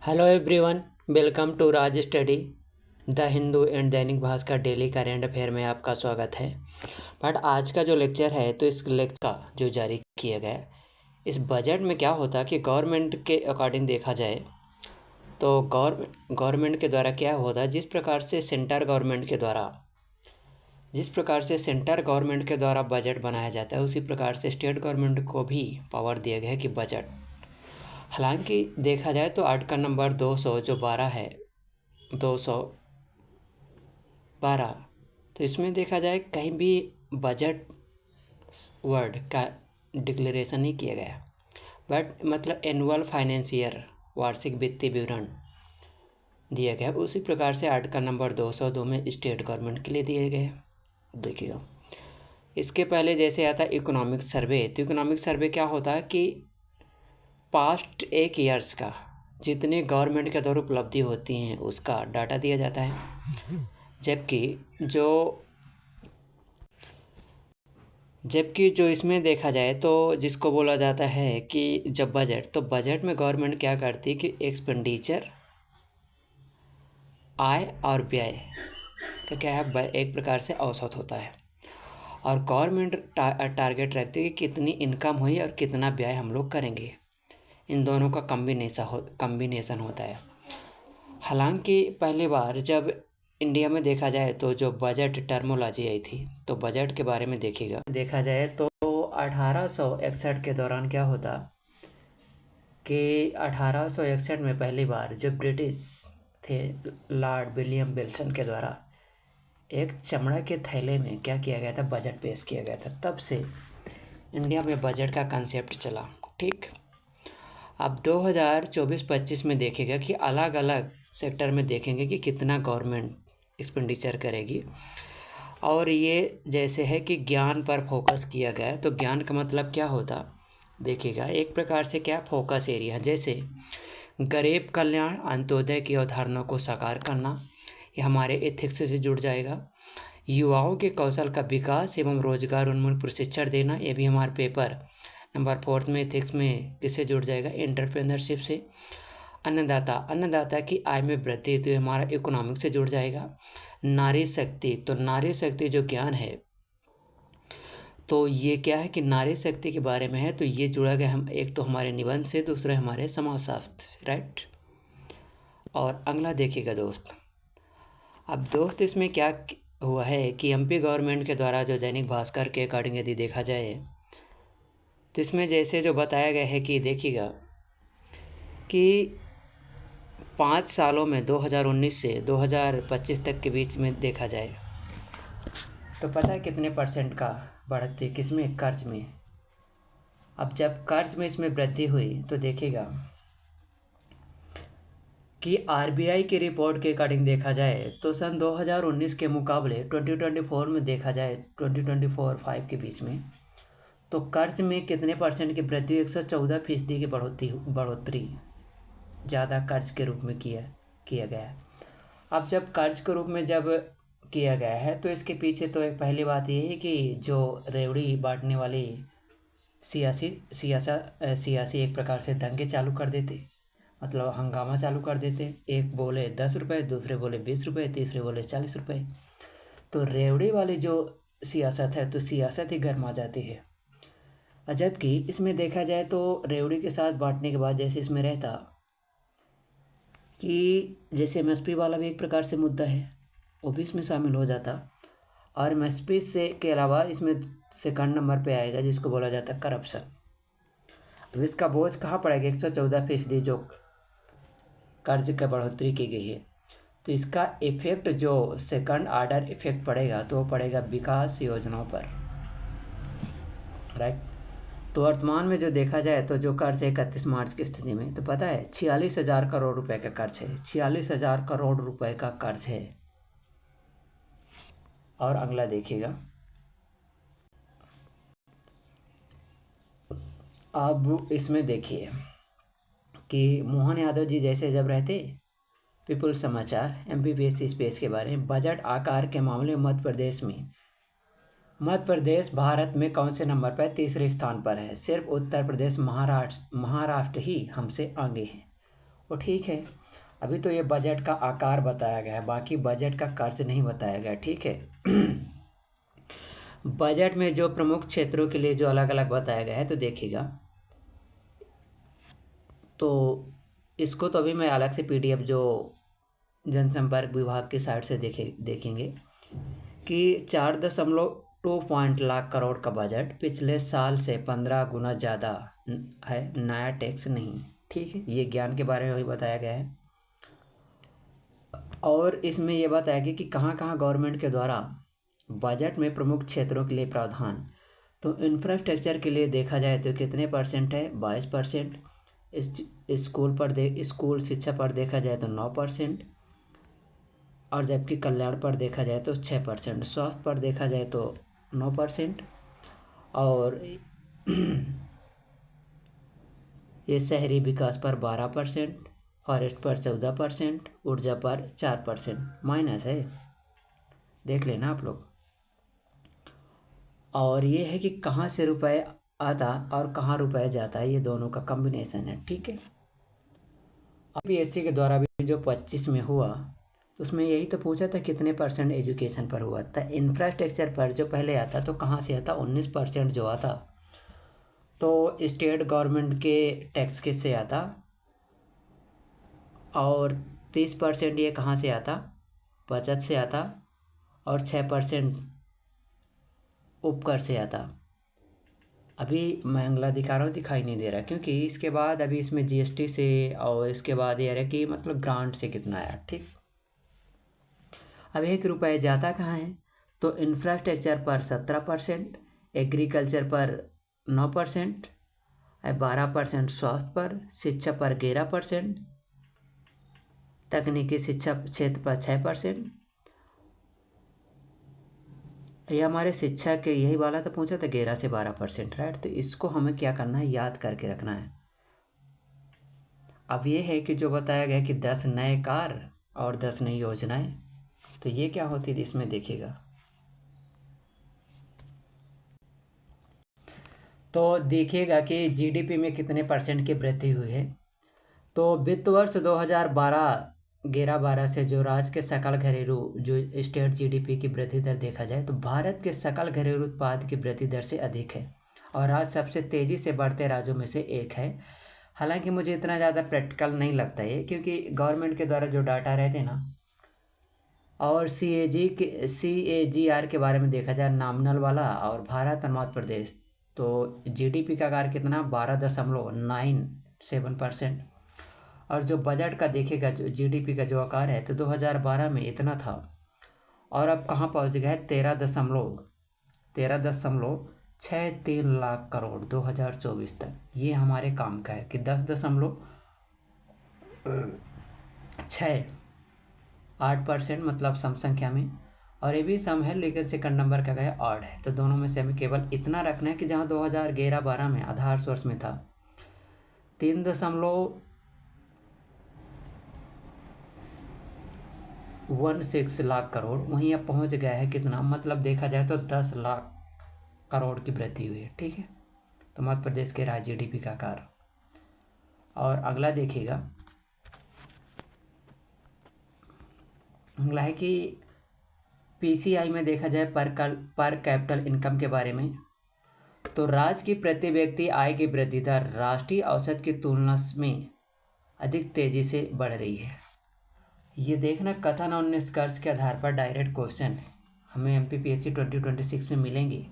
Hello everyone, welcome to Raj study the Hindu and Dainik Bhaskar daily current affair में आपका स्वागत है। बट आज का जो लेक्चर है तो इस लेक्चर का जो जारी किया गया है, इस बजट में क्या होता है कि गवर्नमेंट के अकॉर्डिंग देखा जाए तो गवर्नमेंट के द्वारा क्या होता है, जिस प्रकार से सेंटर गवर्नमेंट के द्वारा बजट बनाया जाता है, उसी प्रकार से स्टेट गवर्नमेंट को भी पावर दिया गया है कि बजट। हालांकि देखा जाए तो आर्टिकल नंबर 200 जो 12 है, 212, तो इसमें देखा जाए कहीं भी बजट वर्ड का डिक्लेरेशन नहीं किया गया, बट मतलब एनुअल फाइनेंशियर वार्षिक वित्तीय विवरण दिया गया। उसी प्रकार से आर्टिकल नंबर 202 में स्टेट गवर्नमेंट के लिए दिए गए। देखिए, इसके पहले जैसे आता है इकोनॉमिक सर्वे, तो इकोनॉमिक सर्वे क्या होता है कि पास्ट एक ईयर्स का जितनी गवर्नमेंट के द्वारा उपलब्धि होती हैं उसका डाटा दिया जाता है। जबकि जो इसमें देखा जाए तो जिसको बोला जाता है कि जब बजट में गवर्नमेंट क्या करती है कि एक्सपेंडिचर, आय और व्यय का क्या है, एक प्रकार से औसत होता है। और गवर्नमेंट टारगेट रखती है कि कितनी इनकम हुई और कितना व्यय हम लोग करेंगे, इन दोनों का कम्बिनेशन होता है। हालांकि पहली बार जब इंडिया में देखा जाए तो जो बजट टर्मोलॉजी आई थी, तो बजट के बारे में देखा जाए तो 1861 के दौरान क्या होता कि 1861 में पहली बार जो ब्रिटिश थे लॉर्ड विलियम विल्सन के द्वारा एक चमड़ा के थैले में क्या किया गया था, बजट पेश किया गया था। तब से इंडिया में बजट का कंसेप्ट चला। ठीक, अब 2024-25 में देखेगा कि अलग अलग सेक्टर में देखेंगे कि कितना गवर्नमेंट एक्सपेंडिचर करेगी। और ये जैसे है कि ज्ञान पर फोकस किया गया है, तो ज्ञान का मतलब क्या होता देखिएगा, एक प्रकार से क्या फोकस एरिया, जैसे गरीब कल्याण, अंत्योदय की अवधारणा को साकार करना, ये हमारे एथिक्स से जुड़ जाएगा। युवाओं के कौशल का विकास एवं रोजगार उन्मुख प्रशिक्षण देना, ये भी हमारे पेपर नंबर 4 में एथिक्स में किससे जुड़ जाएगा, एंटरप्रेन्योरशिप से। अन्नदाता की आय में वृद्धि, तो हमारा इकोनॉमिक से जुड़ जाएगा। नारी शक्ति, तो नारी शक्ति जो ज्ञान है, तो ये क्या है कि नारी शक्ति के बारे में है, तो ये जुड़ा गया हम एक तो हमारे निबंध से, दूसरा हमारे समाजशास्त्र, राइट। और अगला देखिएगा दोस्त, अब दोस्त इसमें क्या हुआ है कि एमपी गवर्नमेंट के द्वारा जो दैनिक भास्कर के अकॉर्डिंग यदि देखा जाए तो इसमें जैसे जो बताया गया है कि देखिएगा कि 5 सालों में 2019 से 2025 तक के बीच में देखा जाए तो पता है कितने परसेंट का बढ़ती, किसमें, कर्ज में। अब जब कर्ज में इसमें वृद्धि हुई तो देखिएगा कि आरबीआई की रिपोर्ट के अकॉर्डिंग देखा जाए तो सन 2019 के मुकाबले 2024 में देखा जाए 2024-5 के बीच में, तो कर्ज में कितने परसेंट की वृद्धि, 114% की बढ़ोतरी ज़्यादा कर्ज के रूप में किया गया है। अब जब कर्ज के रूप में जब किया गया है तो इसके पीछे तो एक पहली बात ये है कि जो रेवड़ी बांटने वाली सियासी एक प्रकार से दंगे चालू कर देते, मतलब हंगामा चालू कर देते। एक बोले 10 रुपये, दूसरे बोले 20 रुपये, तीसरे बोले 40 रुपये। तो रेवड़ी वाली जो सियासत है तो सियासत ही गर्मा जाती है। जबकि इसमें देखा जाए तो रेवड़ी के साथ बांटने के बाद जैसे इसमें रहता कि जैसे एमएसपी वाला भी एक प्रकार से मुद्दा है, वो भी इसमें शामिल हो जाता। और एमएसपी से के अलावा इसमें सेकंड नंबर पे आएगा जिसको बोला जाता है करप्शन। अब इसका बोझ कहाँ पड़ेगा, 114% जो कर्ज का बढ़ोतरी की गई है, तो इसका इफेक्ट जो सेकंड ऑर्डर इफेक्ट पड़ेगा तो वो पड़ेगा विकास योजनाओं पर, राइट। तो वर्तमान में जो देखा जाए तो जो कर्ज है 31 मार्च की स्थिति में, तो पता है 46,000 करोड़ रुपए का कर्ज है, 46,000 करोड़ रुपए का कर्ज है। और अगला देखिएगा, अब इसमें देखिए कि मोहन यादव जी जैसे जब रहते पीपुल समाचार एमपीपीएससी स्पेस के बारे में, बजट आकार के मामले में मध्य प्रदेश भारत में कौन से नंबर पर, तीसरे स्थान पर है। सिर्फ उत्तर प्रदेश महाराष्ट्र ही हमसे आगे हैं। वो ठीक है। अभी तो ये बजट का आकार बताया गया है, बाकी बजट का खर्च नहीं बताया गया, ठीक है। बजट में जो प्रमुख क्षेत्रों के लिए जो अलग अलग बताया गया है तो देखिएगा, तो इसको तो अभी मैं अलग से पीडीएफ जो जनसंपर्क विभाग की साइट से देखेंगे कि 4.2 लाख करोड़ का बजट पिछले साल से 15 गुना ज़्यादा है, नया टैक्स नहीं, ठीक है। ये ज्ञान के बारे में वही बताया गया है। और इसमें ये बताया गया कि कहाँ कहाँ गवर्नमेंट के द्वारा बजट में प्रमुख क्षेत्रों के लिए प्रावधान। तो इंफ्रास्ट्रक्चर के लिए देखा जाए तो कितने परसेंट है, 22%। स्कूल शिक्षा पर देखा जाए तो 9%, और जबकि कल्याण पर देखा जाए तो 6%, स्वास्थ्य पर देखा जाए तो 9%, और ये शहरी विकास पर 12%, फॉरेस्ट पर 14%, ऊर्जा पर 4%, माइनस है, देख लेना आप लोग। और ये है कि कहाँ से रुपए आता और कहाँ रुपए जाता है, ये दोनों का कॉम्बिनेशन है, ठीक है। यूपीएससी के द्वारा भी जो 25 में हुआ तो उसमें यही तो पूछा था कितने परसेंट एजुकेशन पर हुआ था। इंफ्रास्ट्रक्चर पर जो पहले आता तो कहाँ से आता, 19% जो आता तो स्टेट गवर्नमेंट के टैक्स के से आता, और 30% ये कहाँ से आता, बचत से आता, और 6% उपकर से आता। अभी मैं अगला दिखा रहा हूँ, दिखाई नहीं दे रहा क्योंकि इसके बाद अभी इसमें जीएसटी से, और इसके बाद ये है कि मतलब ग्रांट से कितना आया, ठीक। अब 1 रुपये जाता कहाँ है, तो इंफ्रास्ट्रक्चर पर 17%, एग्रीकल्चर पर 9%, 12% स्वास्थ्य पर, शिक्षा पर 11%, तकनीकी शिक्षा क्षेत्र पर 6%। ये हमारे शिक्षा के यही वाला तो पूछा था 11 से 12%, राइट। तो इसको हमें क्या करना है, याद करके रखना है। अब ये है कि जो बताया गया कि 10 नए कार्य और 10 नई योजनाएं, तो ये क्या होती थी इसमें देखिएगा। तो देखिएगा कि जीडीपी में कितने परसेंट की वृद्धि हुई है। तो वित्त वर्ष 2012 से जो राज्य के सकल घरेलू जो स्टेट जीडीपी की वृद्धि दर देखा जाए तो भारत के सकल घरेलू उत्पाद की वृद्धि दर से अधिक है, और राज्य सबसे तेज़ी से बढ़ते राज्यों में से एक है। हालांकि मुझे इतना ज़्यादा प्रैक्टिकल नहीं लगता है, क्योंकि गवर्नमेंट के द्वारा जो डाटा रहते हैं ना, और CAGR के बारे में देखा जाए नॉमिनल वाला, और भारत और मध्य प्रदेश, तो जीडीपी का आकार कितना, 12.97%। और जो बजट का देखेगा, जो जीडीपी का जो आकार है, तो 2012 में इतना था, और अब कहाँ पहुँच गया है, 13.63 लाख करोड़ 2024 तक। ये हमारे काम का है कि 10.68% मतलब सम संख्या में, और ये भी सम है लेकिन सेकंड नंबर का है ऑड है। तो दोनों में से हमें केवल इतना रखना है कि जहाँ 2011-12 में आधार सोर्स में था 3.16 लाख करोड़, वहीं अब पहुँच गया है कितना, मतलब देखा जाए तो 10 लाख करोड़ की वृद्धि हुई है, ठीक है। तो मध्य प्रदेश के राज्य जीडीपी का आकार। और अगला देखिएगा, अगला है कि पीसीआई में देखा जाए पर कैपिटल इनकम के बारे में, तो राज्य की प्रति व्यक्ति आय की वृद्धि दर राष्ट्रीय औसत की तुलना में अधिक तेजी से बढ़ रही है। ये देखना कथन और निष्कर्ष के आधार पर डायरेक्ट क्वेश्चन हमें एमपीपीएससी 2026 में मिलेंगे।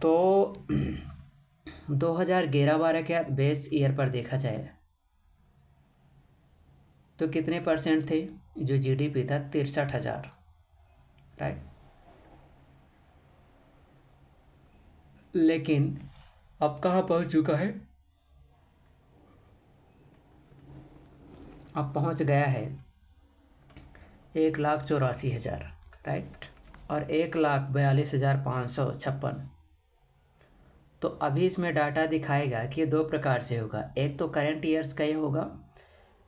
तो 2011-12 के बेस ईयर पर देखा जाए तो कितने परसेंट थे, जो जीडीपी था 63,000, राइट। लेकिन अब कहाँ पहुँच चुका है, अब पहुँच गया है 1,84,000, राइट, और 1,42,556। तो अभी इसमें डाटा दिखाएगा कि ये 2 प्रकार से होगा। एक तो करंट ईयर्स का ये होगा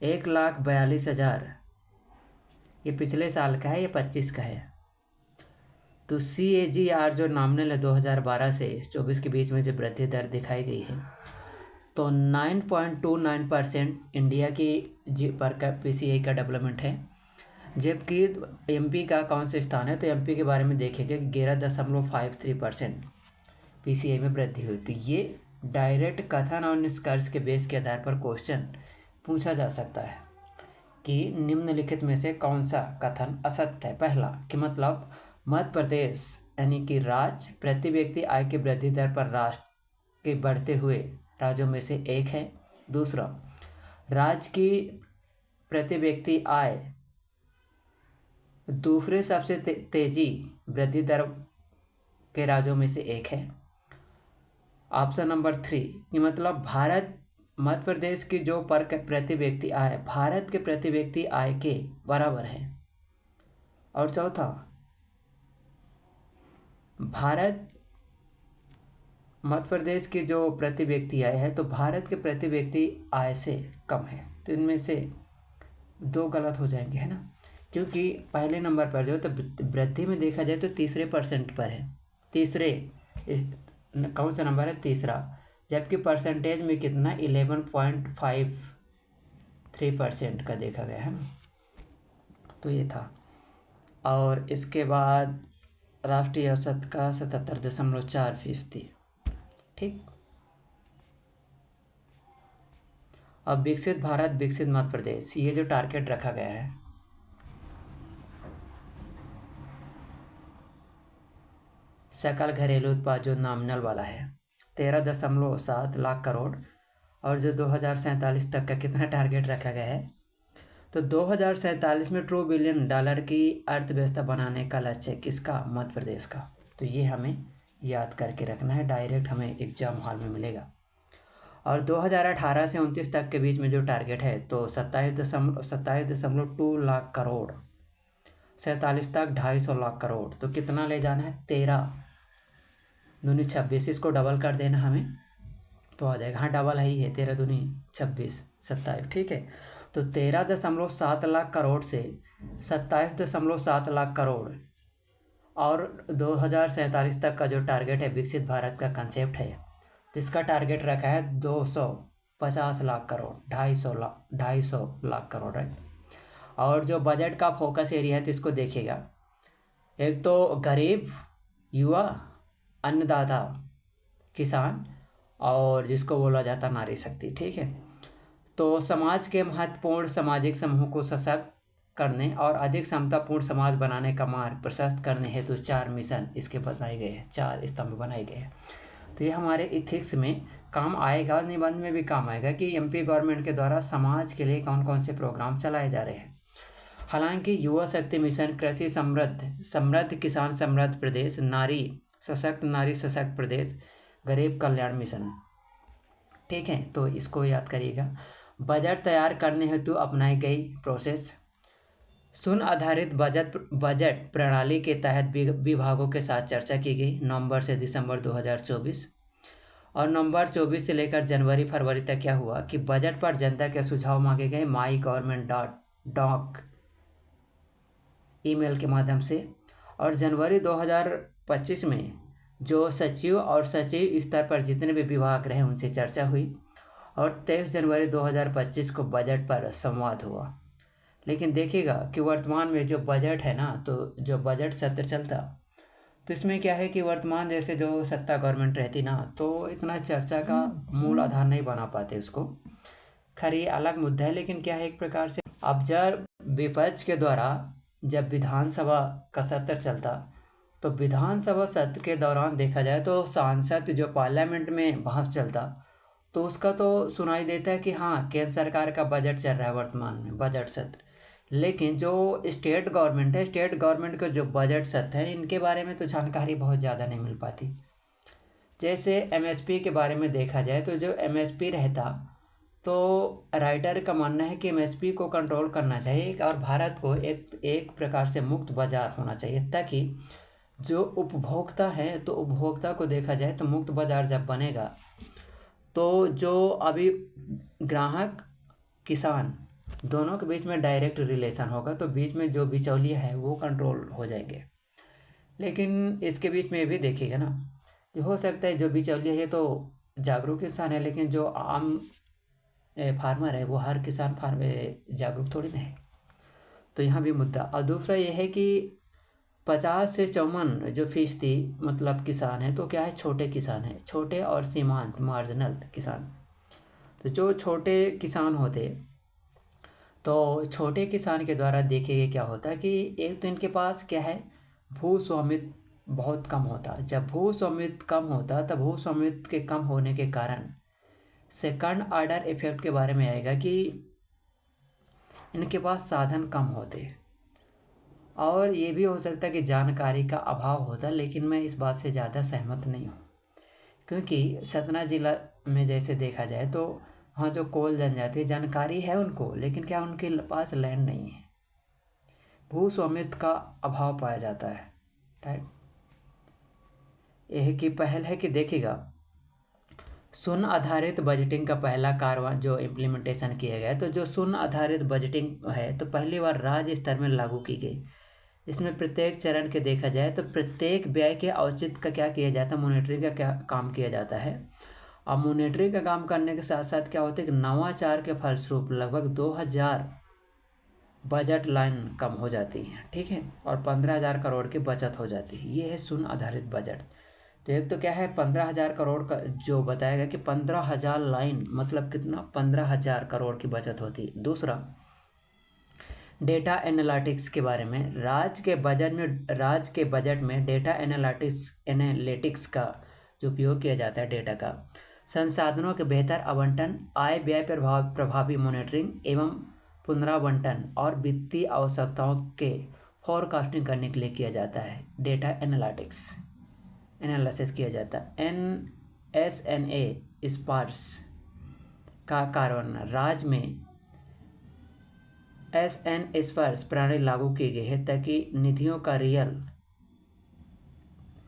1,42,000, ये पिछले साल का है, ये 25 का है। तो CAGR जो नॉमिनल है 2012 से 24 के बीच में जो वृद्धि दर दिखाई गई है, तो 9.29% इंडिया की जी पर PCI का डेवलपमेंट है, जबकि एमपी का कौन से स्थान है, तो एमपी के बारे में देखेंगे 11.53% PCI में वृद्धि हुई। तो ये डायरेक्ट कथन और निष्कर्ष के बेस के आधार पर क्वेश्चन पूछा जा सकता है कि निम्नलिखित में से कौन सा कथन असत्य है। पहला कि मतलब मध्य प्रदेश यानी कि राज्य प्रति व्यक्ति आय की वृद्धि दर पर राष्ट्र के बढ़ते हुए राज्यों में से एक है। दूसरा, राज्य की प्रति व्यक्ति आय दूसरे सबसे तेजी वृद्धि दर के राज्यों में से एक है। ऑप्शन नंबर 3 कि मतलब भारत मध्य प्रदेश की जो प्रति व्यक्ति आय भारत के प्रति व्यक्ति आय के बराबर है। और चौथा, भारत मध्य प्रदेश की जो प्रति व्यक्ति आय है तो भारत के प्रति व्यक्ति आय से कम है। तो इनमें से दो गलत हो जाएंगे, है ना, क्योंकि पहले नंबर पर जो तो वृद्धि में देखा जाए तो तीसरे परसेंट पर है, कौन सा नंबर है, तीसरा, जबकि परसेंटेज में कितना 11.53% का देखा गया है ना। तो ये था। और इसके बाद राष्ट्रीय औसत का 77.4%। ठीक। अब विकसित भारत विकसित मध्य प्रदेश, ये जो टारगेट रखा गया है, सकल घरेलू उत्पाद जो नॉमिनल वाला है 13.7 लाख करोड़, और जो 2047 तक का कितना टारगेट रखा गया है, तो 2047 में $2 बिलियन की अर्थव्यवस्था बनाने का लक्ष्य है। किसका? मध्य प्रदेश का। तो ये हमें याद करके रखना है, डायरेक्ट हमें एग्जाम हॉल में मिलेगा। और 2018 से 29 तक के बीच में जो टारगेट है तो 27.2 लाख करोड़, 47 तक 250 लाख करोड़। तो कितना ले जाना है? 13 दूनी 26, इसको डबल कर देना हमें तो आ जाएगा। हाँ, डबल ही है, 13 दूनी 26 27। ठीक है, तो 13.7 लाख करोड़ से 27.7 लाख करोड़, और 2047 तक का जो टारगेट है विकसित भारत का कंसेप्ट है, तो इसका टारगेट रखा है 250 लाख करोड़, 250 लाख करोड़ है। और जो बजट का फोकस एरिया है तो इसको देखिएगा, एक तो गरीब, युवा, अन्नदाता, किसान, और जिसको बोला जाता नारी शक्ति। ठीक है, तो समाज के महत्वपूर्ण सामाजिक समूह को सशक्त करने और अधिक समतापूर्ण समाज बनाने का मार्ग प्रशस्त करने हेतु 4 मिशन इसके बनाए गए हैं, 4 स्तंभ बनाए गए हैं। तो ये हमारे इथिक्स में काम आएगा, निबंध में भी काम आएगा कि एमपी गवर्नमेंट के द्वारा समाज के लिए कौन कौन से प्रोग्राम चलाए जा रहे हैं। हालांकि युवा शक्ति मिशन, कृषि समृद्ध किसान समृद्ध प्रदेश, नारी सशक्त प्रदेश, गरीब कल्याण मिशन। ठीक है, तो इसको याद करिएगा। बजट तैयार करने हेतु अपनाई गई प्रोसेस, शून्य आधारित बजट प्रणाली के तहत विभागों के साथ चर्चा की गई नवंबर से दिसंबर 2024। और नवंबर 24 से लेकर जनवरी फरवरी तक क्या हुआ कि बजट पर जनता के सुझाव मांगे गए mygovernment.doc ईमेल के माध्यम से। और जनवरी 2025 में जो सचिव और सचिव स्तर पर जितने भी विभाग रहे उनसे चर्चा हुई, और 23 जनवरी 2025 को बजट पर संवाद हुआ। लेकिन देखिएगा कि वर्तमान में जो बजट है ना, तो जो बजट सत्र चलता, तो इसमें क्या है कि वर्तमान जैसे जो सत्ता गवर्नमेंट रहती ना, तो इतना चर्चा का मूल आधार नहीं बना पाते उसको। खैर ये अलग मुद्दा है, लेकिन क्या है एक प्रकार से अब जब विपक्ष के द्वारा जब विधानसभा का सत्र चलता, तो विधानसभा सत्र के दौरान देखा जाए तो सांसद जो पार्लियामेंट में बहस चलता, तो उसका तो सुनाई देता है कि हाँ केंद्र सरकार का बजट चल रहा है वर्तमान में, बजट सत्र। लेकिन जो स्टेट गवर्नमेंट है, स्टेट गवर्नमेंट का जो बजट सत्र है, इनके बारे में तो जानकारी बहुत ज़्यादा नहीं मिल पाती। जैसे एमएसपी के बारे में देखा जाए तो जो एमएसपी रहता, तो राइटर का मानना है कि एमएसपी को कंट्रोल करना चाहिए और भारत को एक प्रकार से मुक्त बाजार होना चाहिए, ताकि जो उपभोक्ता हैं, तो उपभोक्ता को देखा जाए तो मुक्त बाजार जब बनेगा तो जो अभी ग्राहक किसान दोनों के बीच में डायरेक्ट रिलेशन होगा, तो बीच में जो बिचौलिया है वो कंट्रोल हो जाएंगे। लेकिन इसके बीच में ये भी देखिएगा ना, हो सकता है जो बिचौलिया है तो जागरूक किसान है, लेकिन जो आम फार्मर है वो हर किसान जागरूक थोड़ी ना है। तो यहाँ भी मुद्दा। और दूसरा ये है कि 50 से 54 जो फीसदी मतलब किसान है, तो क्या है, छोटे किसान हैं, छोटे और सीमांत मार्जिनल किसान। तो जो छोटे किसान होते, तो छोटे किसान के द्वारा देखिए क्या होता है कि एक तो इनके पास क्या है, भू स्वामित्व बहुत कम होता। जब भू स्वामित्व कम होता, तब भू स्वामित्व के कम होने के कारण सेकंड ऑर्डर इफेक्ट के बारे में आएगा कि इनके पास साधन कम होते। और ये भी हो सकता है कि जानकारी का अभाव होता, लेकिन मैं इस बात से ज़्यादा सहमत नहीं हूँ। क्योंकि सतना जिला में जैसे देखा जाए तो वहाँ जो कोल जनजाति जानकारी है उनको, लेकिन क्या उनके पास लैंड नहीं है, भू स्वामित्व का अभाव पाया जाता है। राइट। यह की पहल है कि देखिएगा, शून्य आधारित बजटिंग का पहला कार्य जो इम्प्लीमेंटेशन किया गया, तो जो शून्य आधारित बजटिंग है तो पहली बार राज्य स्तर में लागू की गई। इसमें प्रत्येक चरण के देखा जाए तो प्रत्येक व्यय के औचित्य का क्या किया जाता है, मॉनिटरिंग का क्या काम किया जाता है। और मॉनिटरिंग का काम करने के साथ साथ क्या होता है कि नवाचार के फलस्वरूप लगभग 2000 बजट लाइन कम हो जाती है, ठीक है, और 15,000 करोड़ की बचत हो जाती है। ये है शून्य आधारित बजट। तो एक तो क्या है, 15,000 करोड़ का जो बताया गया कि 15,000 लाइन मतलब कितना, 15,000 करोड़ की बचत होती है। दूसरा, डेटा एनालिटिक्स के बारे में, राज्य के बजट में डेटा एनालिटिक्स का जो उपयोग किया जाता है, डेटा का संसाधनों के बेहतर आवंटन, आय व्यय प्रभावी मॉनिटरिंग एवं पुनरावंटन और वित्तीय आवश्यकताओं के फोरकास्टिंग करने के लिए किया जाता है। डेटा एनालिसिस किया जाता है। NSNA स्पार्स का कार्यान्वयन, राज्य में SN स्पर्श प्रणाली लागू की गई है ताकि निधियों का रियल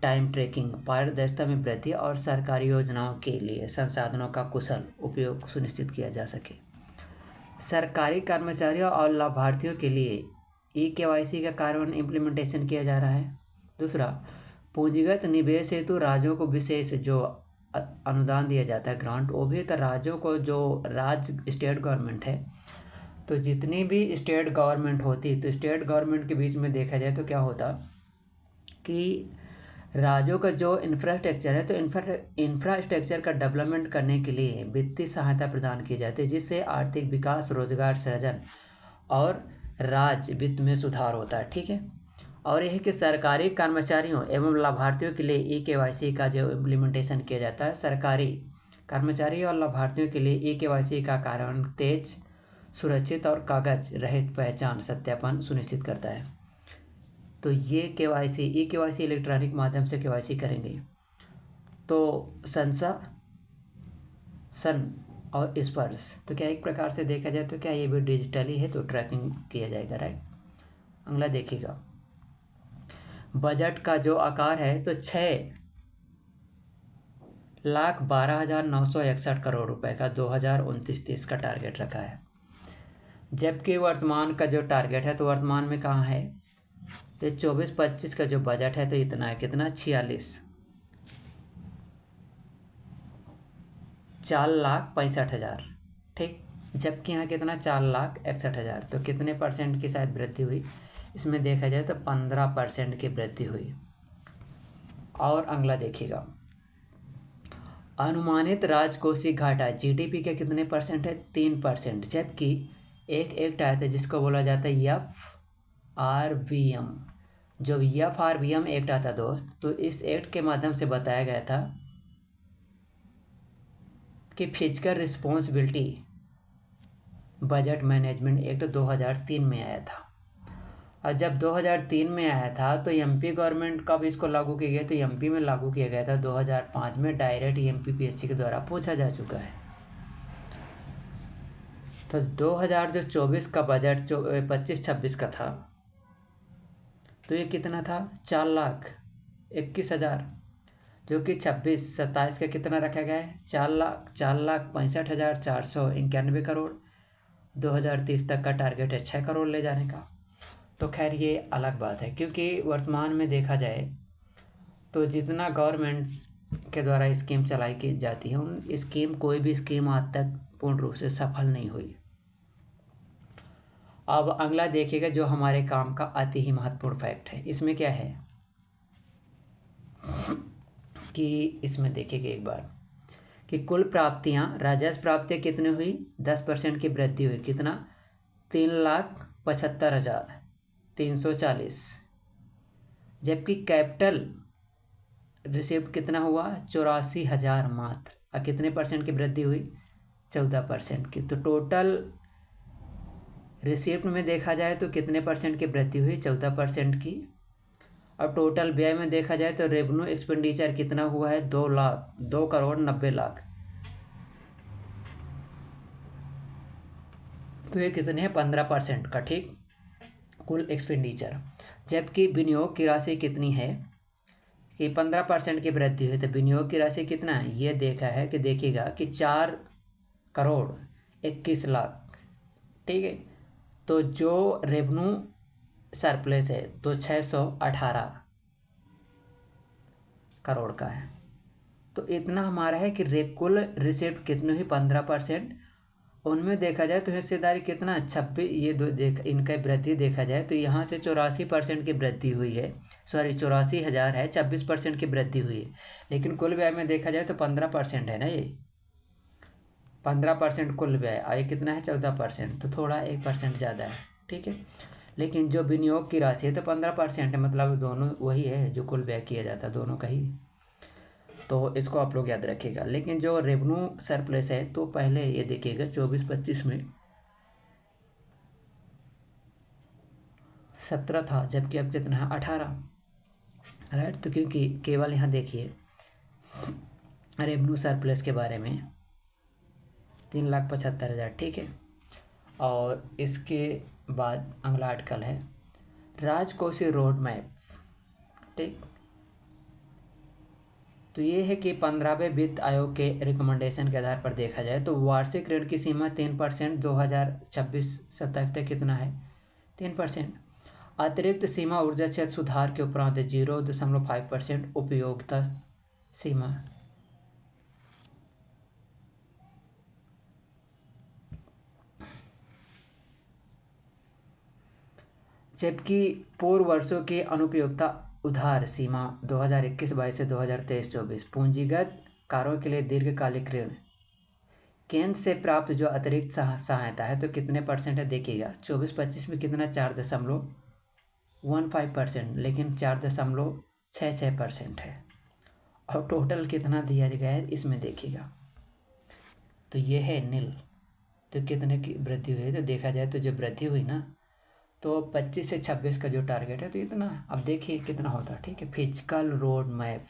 टाइम ट्रैकिंग, पारदर्शिता में वृद्धि और सरकारी योजनाओं के लिए संसाधनों का कुशल उपयोग सुनिश्चित किया जा सके। सरकारी कर्मचारियों और लाभार्थियों के लिए eKYC का कार्यान्वयन इम्प्लीमेंटेशन किया जा रहा है। दूसरा, पूंजीगत निवेश हेतु राज्यों को विशेष जो अनुदान दिया जाता है, ग्रांट, वो भी तो राज्यों को, जो राज्य स्टेट गवर्नमेंट है, तो जितनी भी स्टेट गवर्नमेंट होती, तो स्टेट गवर्नमेंट के बीच में देखा जाए तो क्या होता कि राज्यों का जो इंफ्रास्ट्रक्चर है, तो इंफ्रास्ट्रक्चर का डेवलपमेंट करने के लिए वित्तीय सहायता प्रदान की जाती है, जिससे आर्थिक विकास, रोजगार सृजन और राज्य वित्त में सुधार होता है, ठीक है। और यह कि सरकारी कर्मचारियों एवं लाभार्थियों के लिए eKYC का जो इम्प्लीमेंटेशन किया जाता है, सरकारी कर्मचारी और लाभार्थियों के लिए eKYC का कार्यान्वयन तेज, सुरक्षित और कागज रहित पहचान सत्यापन सुनिश्चित करता है। तो ये eKYC इलेक्ट्रॉनिक माध्यम से KYC करेंगे। तो सन और स्पर्श, तो क्या एक प्रकार से देखा जाए तो क्या ये भी डिजिटली है, तो ट्रैकिंग किया जाएगा। राइट। अगला देखिएगा, बजट का जो आकार है तो 6,12,961 करोड़ रुपए का 2029-30 का टारगेट रखा है। जबकि वर्तमान का जो टारगेट है, तो वर्तमान में कहाँ है, तो 24-25 का जो बजट है तो इतना है, कितना, 4,65,000, ठीक। जबकि यहाँ कितना, 4,61,000। तो कितने परसेंट की शायद वृद्धि हुई, इसमें देखा जाए तो 15% की वृद्धि हुई। और अगला देखिएगा, अनुमानित राजकोषीय घाटा GDP के कितने परसेंट है, 3%। जबकि एक एक्ट आया था जिसको बोला जाता है FRBM। जो FRBM एक्ट आता दोस्त, तो इस एक्ट के माध्यम से बताया गया था कि physical responsibility budget management act 2003 में आया था। और जब 2003 में आया था तो MP गवर्नमेंट कब इसको लागू किया गया, तो MP में लागू किया गया था 2005 में, डायरेक्ट MPPSC के द्वारा पूछा जा चुका है। तो 2024 का बजट जो 25-26 का था, तो ये कितना था, 4,21,000, जो कि 26-27 का कितना रखा गया है, 4,65,491 करोड़। 2030 तक का टारगेट है 6 करोड़ ले जाने का। तो खैर ये अलग बात है, क्योंकि वर्तमान में देखा जाए तो जितना गवर्नमेंट के द्वारा स्कीम चलाई की जाती है, उन स्कीम कोई भी स्कीम आज तक पूर्ण रूप से सफल नहीं हुई। अब अगला देखिएगा जो हमारे काम का अति ही महत्वपूर्ण फैक्ट है। इसमें क्या है कि इसमें देखिएगा एक बार कि कुल प्राप्तियां, राजस्व प्राप्तियां कितनी हुई, 10% की वृद्धि हुई। कितना, 3,75,340। जबकि कैपिटल रिसिप्ट कितना हुआ, 84,000 मात्र। और कितने परसेंट की वृद्धि हुई, 14% की। तो टोटल रिसिप्ट में देखा जाए तो कितने परसेंट की वृद्धि हुई, 14% की। और टोटल व्यय में देखा जाए तो रेवेन्यू एक्सपेंडिचर कितना हुआ है, 2,90,00,000। तो ये कितने हैं, 15% का, ठीक, कुल एक्सपेंडिचर। जबकि विनियोग की राशि कितनी है कि 15% की वृद्धि हुई। तो विनियोग की राशि कितना है, ये देखा है कि देखिएगा कि 4,21,00,000, ठीक है। तो जो रेवेन्यू सरप्लस है तो 618 करोड़ का है। तो इतना हमारा है कि कुल रिसिप्ट कितनी हुई, 15%। उनमें देखा जाए तो हिस्सेदारी कितना, 26, ये दो इनका वृद्धि देखा जाए तो यहाँ से 84% की वृद्धि हुई है, सॉरी 84,000 है, 26% की वृद्धि हुई है। लेकिन कुल व्यय में देखा जाए तो 15% है ना, ये 15% कुल व्यय, और ये कितना है, 14%। तो थोड़ा 1% ज़्यादा है, ठीक है। लेकिन जो विनियोग की राशि है तो 15% है, मतलब दोनों वही है जो कुल व्यय किया जाता है, दोनों का ही। तो इसको आप लोग याद रखिएगा। लेकिन जो रेवेन्यू सरप्लस है तो पहले ये देखिएगा 24-25 में 17 था, जबकि अब कितना है, 18, राइट। तो क्योंकि केवल यहाँ देखिए रेवेन्यू सरप्लस के बारे में 3,75,000, ठीक है। और इसके बाद अगला आर्टिकल है राजकोषीय रोड मैप, ठीक। तो ये है कि 15वें वित्त आयोग के रिकमेंडेशन के आधार पर देखा जाए तो वार्षिक ऋण की सीमा 3% 2026-27 तक कितना है, 3%। अतिरिक्त सीमा ऊर्जा क्षेत्र सुधार के उपरांत 0.5% उपयोगिता सीमा। जबकि पूर्व वर्षों की अनुपयोगिता उधार सीमा 2021-22 से 2023-24 पूंजीगत कार्यों के लिए दीर्घकालिक ऋण केंद्र से प्राप्त जो अतिरिक्त सहायता है तो कितने परसेंट है, देखिएगा 24-25 में कितना, 4.15%, लेकिन 4.66% है। और टोटल कितना दिया गया है इसमें देखिएगा तो ये है नील। तो कितने की वृद्धि हुई है, तो देखा जाए तो जो वृद्धि हुई ना तो 25 से 26 का जो टारगेट है तो इतना। अब देखिए कितना होता है, ठीक है। फिजिकल रोड मैप,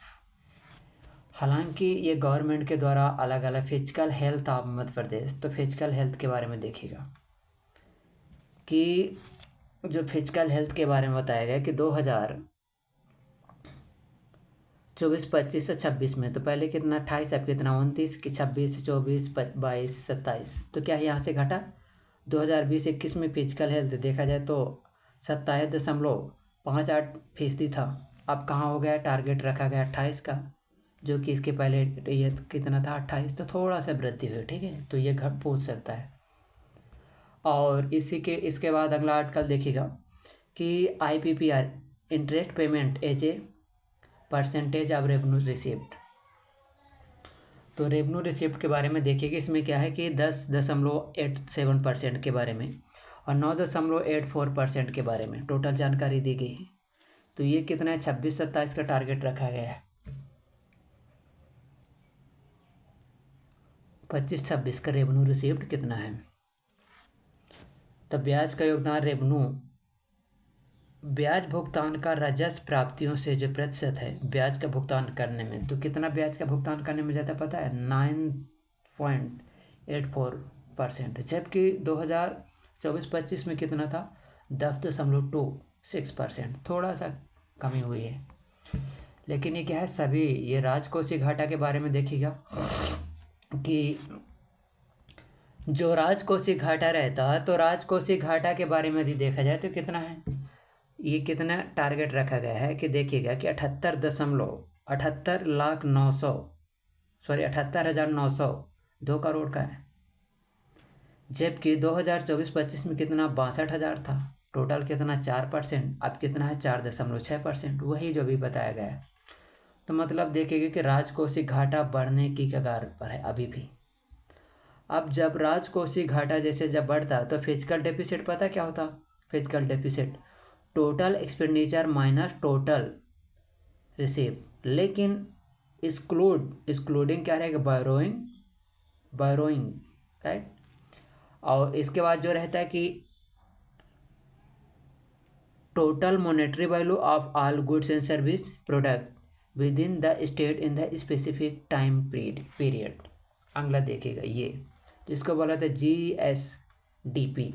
हालांकि ये गवर्नमेंट के द्वारा अलग अलग, physical health of Madhya Pradesh, तो फिजिकल हेल्थ के बारे में देखिएगा कि जो फिजिकल हेल्थ के बारे में बताया गया कि 2024-25 से 26 में तो पहले कितना 28, अब कितना 29, कि 26, 24, 22, 27, तो क्या यहाँ से घटा। 2020-21 में फिजिकल हेल्थ देखा जाए तो 27.58% था। अब कहाँ हो गया, टारगेट रखा गया 28 का, जो कि इसके पहले ये कितना था, 28। तो थोड़ा सा वृद्धि हुई, ठीक है। तो ये घट पूछ सकता है। और इसके बाद अगला आर्टिकल देखिएगा कि IPPR interest payment as a percentage of revenue receipt. तो रेवेन्यू रिसिप्ट के बारे में देखिएगा, इसमें क्या है कि 10.87% के बारे में और 9.84% के बारे में टोटल जानकारी दी गई है। तो ये कितना है, 26-27 का टारगेट रखा गया है। 25-26 का रेवेन्यू रिसिप्ट कितना है। तब ब्याज का योगदान रेवेन्यू, ब्याज भुगतान का राजस्व प्राप्तियों से जो प्रतिशत है ब्याज का भुगतान करने में, तो कितना ब्याज का भुगतान करने में जाता पता है, 9.84%। जबकि 2024-25 में कितना था, 10.26%, थोड़ा सा कमी हुई है। लेकिन ये क्या है, सभी ये राजकोषीय घाटा के बारे में देखिएगा कि जो राजकोषीय घाटा रहता है तो राजकोषीय घाटा के बारे में यदि देखा जाए तो कितना है, ये कितना टारगेट रखा गया है कि देखिएगा कि 78,900 2 करोड़ का है, जबकि 2024-25 में कितना 62,000 था। टोटल कितना 4%, अब कितना है 4.6%, वही जो भी बताया गया है। तो मतलब देखेंगे कि राजकोषीय घाटा बढ़ने की कगार पर है अभी भी। अब जब राजकोषीय घाटा जैसे जब बढ़ता तो फिजिकल डेफिसिट पता क्या होता? Physical deficit total expenditure minus total receive, लेकिन एक्सक्लूडिंग क्या रहेगा? Borrowing, right. और इसके बाद जो रहता है कि total monetary value of all goods and service product with in the state in the specific time period. अगला देखेगा ये जिसको बोला था GSDP।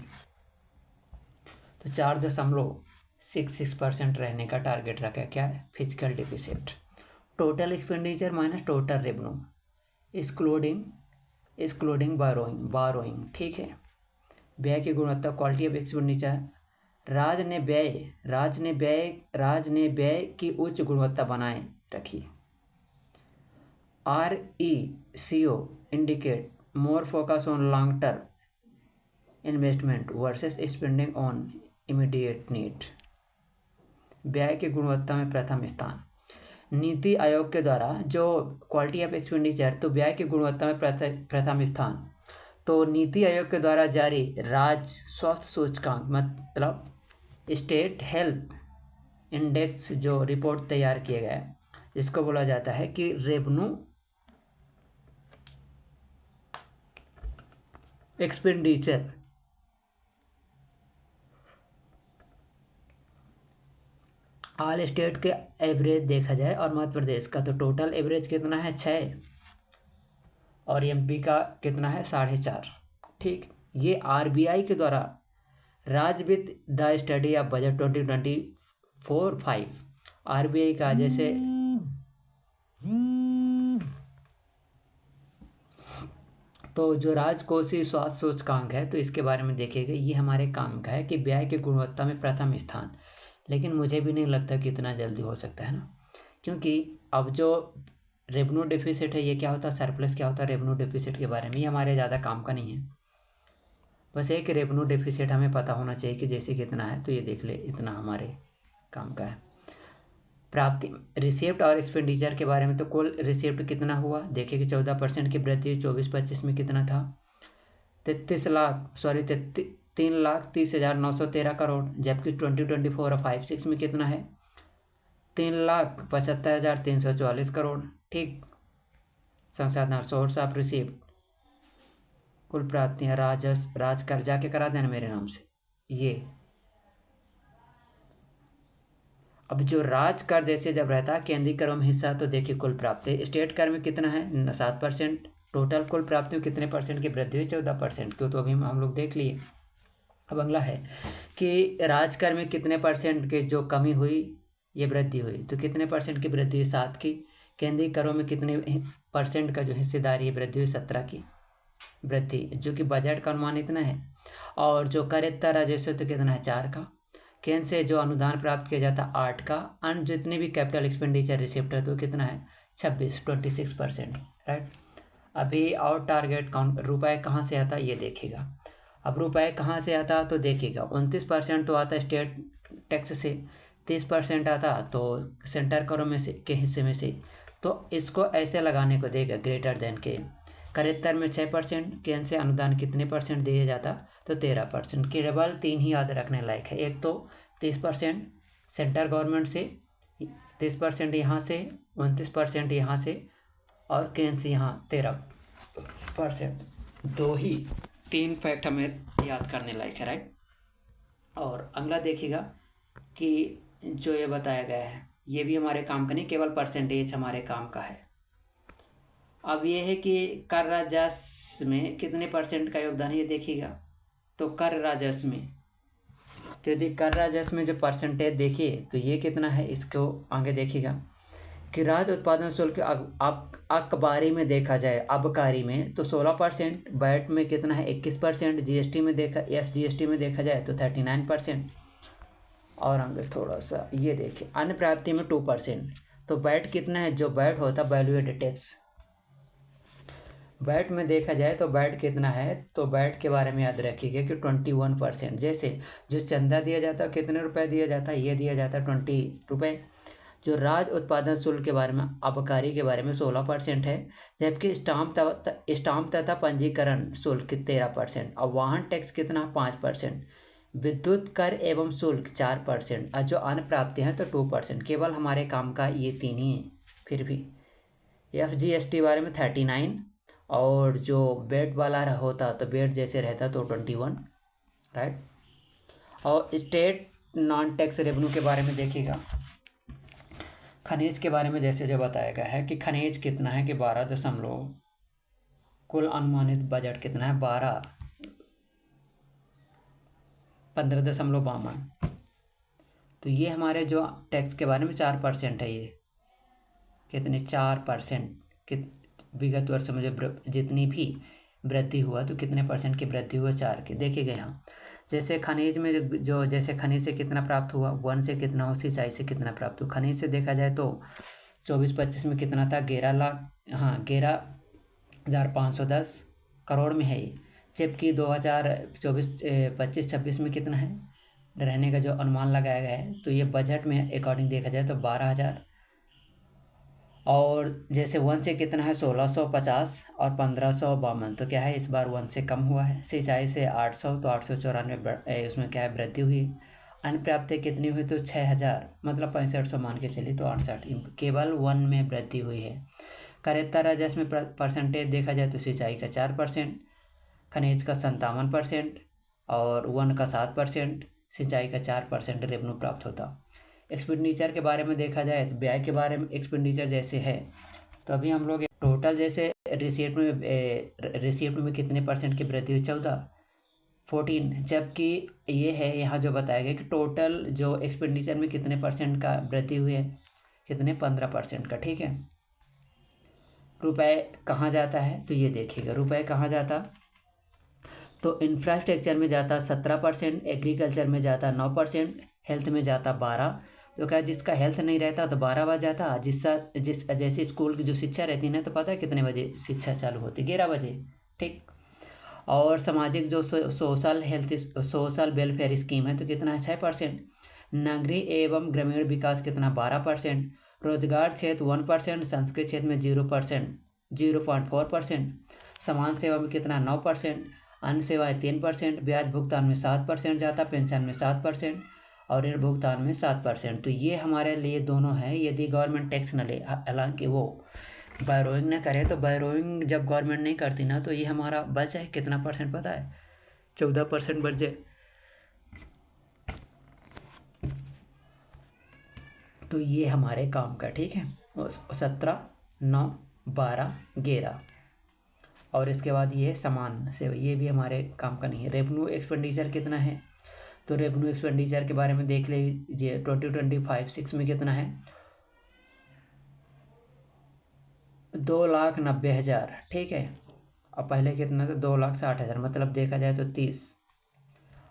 तो 4.66% रहने का टारगेट रखा है। क्या है? Physical deficit. Total expenditure minus total revenue excluding burrowing, ठीक है। व्यय की गुणवत्ता क्वालिटी ऑफ एक्सपेंडिचर। राज ने व्यय की उच्च गुणवत्ता बनाए रखी। RECO indicate more focus on long term investment versus spending on immediate need. व्यय की गुणवत्ता में प्रथम स्थान। नीति आयोग के द्वारा जो क्वालिटी ऑफ एक्सपेंडिचर, तो व्यय की गुणवत्ता में प्रथम स्थान। तो नीति आयोग के द्वारा जारी राज्य स्वास्थ्य सूचकांक मतलब स्टेट हेल्थ इंडेक्स जो रिपोर्ट तैयार किया गया है, जिसको बोला जाता है कि रेवेन्यू एक्सपेंडिचर ऑल स्टेट के एवरेज देखा जाए और मध्य प्रदेश का, तो टोटल एवरेज कितना है 6 और MP का कितना है 4.5। ठीक, ये RBI के द्वारा राज्य वित्त the study of budget 2024-5 RBI का जैसे तो जो राजकोषीय स्वास्थ्य सूचकांक है, तो इसके बारे में देखिएगा। ये हमारे काम का है कि व्यय की गुणवत्ता में प्रथम स्थान, लेकिन मुझे भी नहीं लगता कि इतना जल्दी हो सकता है ना, क्योंकि अब जो रेवेन्यू डेफिसिट है ये क्या होता है, सरप्लस क्या होता है रेवेन्यू डेफिसिट के बारे में, ये हमारे ज़्यादा काम का नहीं है। बस एक रेवेन्यू डेफिसिट हमें पता होना चाहिए कि जैसे कितना है, तो ये देख ले इतना हमारे काम का है। प्राप्ति रिसिप्ट और एक्सपेंडिचर के बारे में, तो कुल रिसिप्ट कितना हुआ देखिए कि 14% की वृद्धि 24-25 में कितना था 3,30,913 करोड़, जबकि 2024 और 5-6 में कितना है 3,75,344 करोड़। ठीक, संसाधन सोर्स ऑफ रिसिप्ट कुल प्राप्तियाँ राज कर्जा के करा देना मेरे नाम से ये। अब जो राज कर जैसे जब रहता है केंद्रीय करों में हिस्सा, तो देखिए कुल प्राप्ति स्टेट कर में कितना है 7%। टोटल कुल प्राप्तियों कितने परसेंट की वृद्धि हुई 14%, क्यों तो अभी हम लोग देख लिए। अब अगला है कि राज कर में कितने परसेंट के जो कमी हुई ये वृद्धि हुई, तो कितने परसेंट की वृद्धि हुई 7 की। केंद्रीय करों में कितने परसेंट का जो हिस्सेदारी है वृद्धि हुई 17 की वृद्धि, जो कि बजट का अनुमान इतना है। और जो कर इतना राजस्व तो कितना है 4 का। केंद्र से जो अनुदान प्राप्त किया जाता है 8 का। अन्य जितने भी कैपिटल एक्सपेंडिचर रिसिप्ट है तो कितना है 26% राइट। अभी और टारगेट काउंट रुपए कहाँ से आता ये देखेगा। अब रुपए कहाँ से आता तो देखिएगा 29% तो आता स्टेट टैक्स से, 30% आता तो सेंटर करों में से के हिस्से में से। तो इसको ऐसे लगाने को देगा ग्रेटर देन के। करेक्टर में 6%, केंद्र से अनुदान कितने परसेंट दिया जाता तो 13%। केवल 3 ही याद रखने लायक है, एक तो 30% सेंटर गवर्नमेंट से, 30% यहाँ से, 29% यहाँ से और केंद्र से यहाँ 13%। 3 फैक्ट हमें याद करने लायक है राइट। और अगला देखिएगा कि जो ये बताया गया है ये भी हमारे काम का नहीं, केवल परसेंटेज हमारे काम का है। अब ये है कि कर राजस्व में कितने परसेंट का योगदान है ये देखिएगा। तो कर राजस्व में, तो यदि कर राजस्व में जो परसेंटेज देखिए तो ये कितना है, इसको आगे देखिएगा कि राज्य उत्पादन शुल्क अकबारी में देखा जाए आबकारी में तो 16%, वैट में कितना है 21%, GST में FGST में देखा जाए तो 39%। और आगे थोड़ा सा ये देखिए अन्य प्राप्ति में 2%, तो वैट कितना है, जो वैट होता है वैल्यू एडेड टैक्स, वैट में देखा जाए तो वैट कितना है, तो वैट के बारे में याद रखिएगा कि 21%। जैसे जो चंदा दिया जाता है कितने रुपए दिया जाता है, ये दिया जाता है 20 रुपये। जो राज्य उत्पादन शुल्क के बारे में, आबकारी के बारे में 16% है, जबकि स्टाम्प तथा पंजीकरण शुल्क 13%, और वाहन टैक्स कितना 5%, विद्युत कर एवं शुल्क 4%, और जो अन्य प्राप्तियाँ हैं तो 2%। केवल हमारे काम का ये 3 ही है। फिर भी FGST बारे में 39, और जो बेट वाला होता तो बेट जैसे रहता तो 21, राइट। और स्टेट नॉन टैक्स रेवेन्यू के बारे में देखिएगा, खनिज के बारे में जैसे जो बताया गया है कि खनिज कितना है कि 12 दशमलव, कुल अनुमानित बजट कितना है 15.52। तो ये हमारे जो टैक्स के बारे में 4% है, ये कितने 4% कि विगत वर्ष में जो जितनी भी वृद्धि हुआ तो कितने परसेंट की वृद्धि हुआ, 4 की। देखिएगा यहाँ जैसे खनिज में जो जैसे खनिज से कितना प्राप्त हुआ, वन से कितना हो, सिंचाई से कितना प्राप्त हुआ। खनिज से देखा जाए तो 24-25 में कितना था 11,510 करोड़ में है ये, जबकि 2024-25-26 में कितना है रहने का जो अनुमान लगाया गया है। तो ये बजट में अकॉर्डिंग देखा जाए तो 12,000, और जैसे वन से कितना है 1650 और 1552, तो क्या है इस बार वन से कम हुआ है। सिंचाई से 800, तो 894 उसमें क्या है वृद्धि हुई। अन्य प्राप्ति कितनी हुई तो 6,000, मतलब 6500 मान के चलिए तो 68, केवल वन में वृद्धि हुई है। करेक्टर राजस्व में परसेंटेज देखा जाए तो सिंचाई का 4%, खनिज का 57%, और वन का 7%, सिंचाई का 4% रेवेन्यू प्राप्त होता। एक्सपेंडिचर के बारे में देखा जाए तो व्यय के बारे में एक्सपेंडिचर जैसे है, तो अभी हम लोग टोटल जैसे रिसीप्ट में कितने परसेंट की वृद्धि हुई 14, जबकि ये है यहाँ जो बताया गया कि टोटल जो एक्सपेंडिचर में कितने परसेंट का वृद्धि हुई है, कितने 15% का, ठीक है। रुपए कहाँ जाता है तो ये देखिएगा, रुपए कहाँ जाता तो इंफ्रास्ट्रक्चर में जाता 17%, एग्रीकल्चर में जाता 9%, हेल्थ में जाता 12। तो क्या जिसका हेल्थ नहीं रहता तो 12 बजे जाता, जैसे स्कूल की जो शिक्षा रहती है ना, तो पता है कितने बजे शिक्षा चालू होती, 11 बजे, ठीक। और सामाजिक जो सोशल वेलफेयर स्कीम है तो कितना है 6%, नगरीय एवं ग्रामीण विकास कितना 12%, रोजगार क्षेत्र 1%, संस्कृत क्षेत्र में 0.4%, समान सेवा में कितना 9%, अन्य सेवाएं 3%, ब्याज भुगतान में 7% जाता, पेंशन में 7%, और ऋण भुगतान में 7%। तो ये हमारे लिए दोनों है यदि गवर्नमेंट टैक्स न ले, हालांकि वो बैरोइंग न करे, तो बैरोइंग जब गवर्नमेंट नहीं करती ना तो ये हमारा बच जाए कितना परसेंट पता है 14% बच जाए। तो ये हमारे काम का, ठीक है, 17, 9, 12, 11, और इसके बाद ये समान से ये भी हमारे काम का नहीं है। रेवेन्यू एक्सपेंडिचर कितना है तो रेवेन्यू एक्सपेंडिचर के बारे में देख लीजिए 2025-26 में कितना है 2,90,000, ठीक है, और पहले कितना था 2,60,000, मतलब देखा जाए तो 30।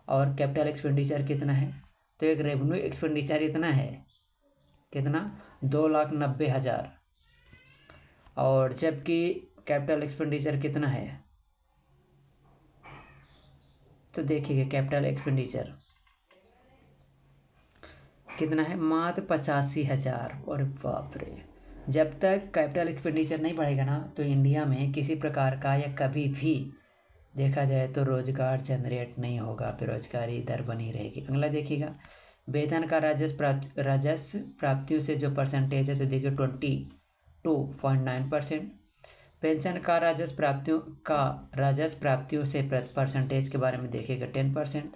और कैपिटल एक्सपेंडिचर कितना है तो एक रेवेन्यू एक्सपेंडिचर इतना है कितना 2,90,000, और जबकि कैपिटल एक्सपेंडिचर कितना है तो देखिए कैपिटल एक्सपेंडिचर कितना है मात्र 85,000। और बाप रे, जब तक कैपिटल एक्सपेंडिचर नहीं बढ़ेगा ना तो इंडिया में किसी प्रकार का या कभी भी देखा जाए तो रोजगार जनरेट नहीं होगा, बेरोजगारी दर बनी रहेगी। अगला देखिएगा वेतन का राजस्व प्राप्तियों से जो परसेंटेज है तो देखिए 22.9%। पेंशन का राजस्व प्राप्तियों से परसेंटेज के बारे में देखिएगा 10%।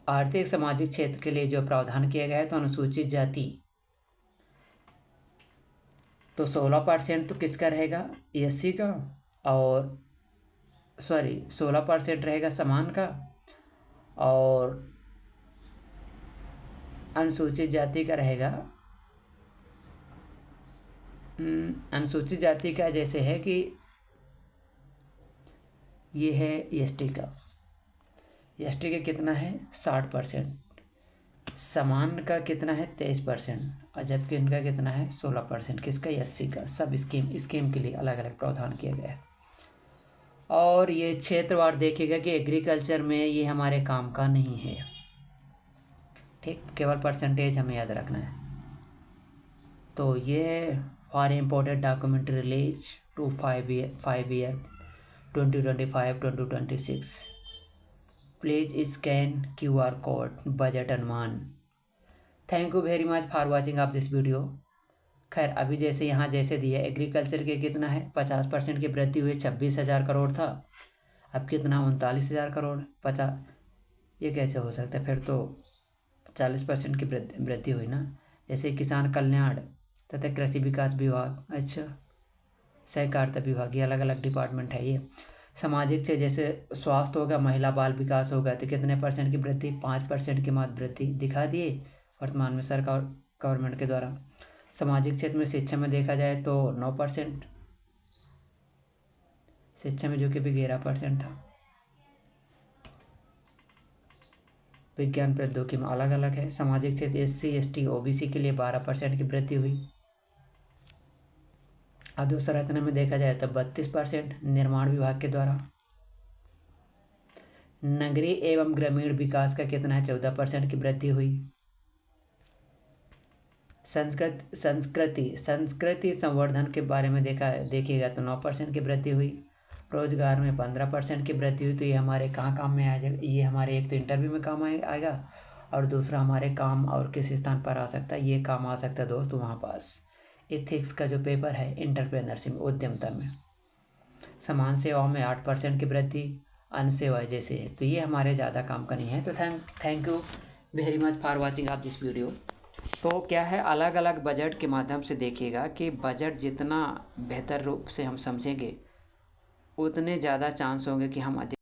आर्थिक सामाजिक क्षेत्र के लिए जो प्रावधान किया गया है तो अनुसूचित जाति तो 16% तो किसका रहेगा SC का, और 16% रहेगा समान का, और अनुसूचित जाति का रहेगा अनुसूचित जाति का जैसे है कि ये है ST का, ST का कितना है 60%, सामान का कितना है 23% और जबकि इनका कितना है 16%, किसका 80 का। सब स्कीम के लिए अलग अलग प्रावधान किया गया है। और ये क्षेत्रवार देखिएगा कि एग्रीकल्चर में ये हमारे काम का नहीं है, ठीक, केवल परसेंटेज हमें याद रखना है। तो ये for imported document release to 5 year 2025-2026 please scan QR code budget अनुमान। Thank you very much for watching of this video. खैर अभी जैसे यहाँ जैसे दिया एग्रीकल्चर के कितना है 50% की वृद्धि हुई, 26,000 करोड़ था, अब कितना 39,000 करोड़। 50 ये कैसे हो सकता है, फिर तो 40% की वृद्धि हुई ना। जैसे किसान कल्याण तथा कृषि विकास विभाग, अच्छा सहकारिता विभाग, ये अलग अलग डिपार्टमेंट है। ये सामाजिक से जैसे स्वास्थ्य होगा, महिला बाल विकास होगा, तो कितने परसेंट की वृद्धि 5% की मात्र वृद्धि दिखा दिए वर्तमान में सरकार गवर्नमेंट के द्वारा। सामाजिक क्षेत्र में शिक्षा में देखा जाए तो 9%, शिक्षा में जो कि भी 11% था। विज्ञान प्रौद्योगिकी में अलग अलग है। सामाजिक क्षेत्र SC ST OBC के लिए 12% की वृद्धि हुई। अधोसंरचना में देखा जाए तो 32% निर्माण विभाग के द्वारा। नगरीय एवं ग्रामीण विकास का कितना है 14% की वृद्धि हुई। संस्कृति संवर्धन के बारे में देखिएगा तो 9% की वृद्धि हुई। रोजगार में 15% की वृद्धि हुई। तो ये हमारे कहाँ काम में आ जाएगा, ये हमारे एक तो इंटरव्यू में काम आएगा और दूसरा हमारे काम और किस स्थान पर आ सकता है, ये काम आ सकता है दोस्तों वहाँ पास एथिक्स का जो पेपर है एंटरप्रेन्योरशिप उद्यमता में। समान सेवाओं में 8% की वृद्धि, अन्य सेवाएं जैसे है, तो ये हमारे ज़्यादा काम का नहीं है। तो thank you very much for watching of this video. तो क्या है अलग अलग बजट के माध्यम से देखिएगा कि बजट जितना बेहतर रूप से हम समझेंगे उतने ज़्यादा चांस होंगे कि हम अधिक